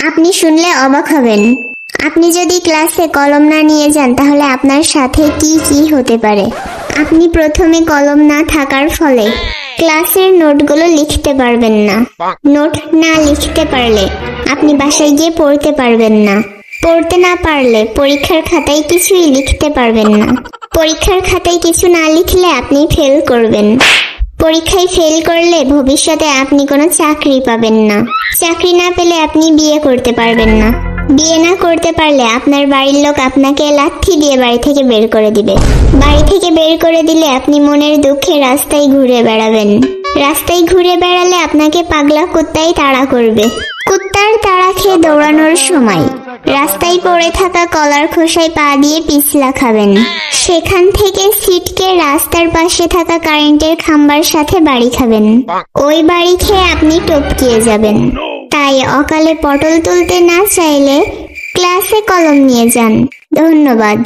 আপনি শুনলে অবাক হবেন। আপনি যদি ক্লাসে কলম না নিয়ে যান তাহলে আপনার সাথে কি কি হতে পারে। আপনি প্রথমে কলম না থাকার ফলে ক্লাসের নোটগুলো লিখতে পারবেন না। নোট না লিখতে পারলে আপনি বাসায় গিয়ে পড়তে পারবেন না। পড়তে না পারলে পরীক্ষার খাতায় কিছুই লিখতে পারবেন না। পরীক্ষার খাতায় কিছু না লিখলে আপনি ফেল করবেন। পরীক্ষায় ফেল করলে ভবিষ্যতে আপনি কোনো চাকরি পাবেন না। চাকরি না পেলে আপনি বিয়ে করতে পারবেন না। বিয়ে না করতে পারলে আপনার বাড়ির লোক আপনাকে লাথি দিয়ে বাড়ি থেকে বের করে দিবে। বাড়ি থেকে বের করে দিলে আপনি মনের দুঃখে রাস্তায় ঘুরে বেড়াবেন। রাস্তায় ঘুরে বেড়ালে আপনাকে পাগলা কুত্তাই তাড়া করবে। কুত্তার তাড়া খেয়ে দৌড়ানোর সময় রাস্তায় পড়ে থাকা কলার খোসায় পা দিয়ে পিছলা খাবেন। সেখান থেকে ছিটকে রাস্তার পাশে থাকা কারেন্টের খাম্বার সাথে বাড়ি খাবেন। ওই বাড়ি খেয়ে আপনি টপকিয়ে যাবেন। তাই অকালে পটল তুলতে না চাইলে ক্লাসে কলম নিয়ে যান। ধন্যবাদ।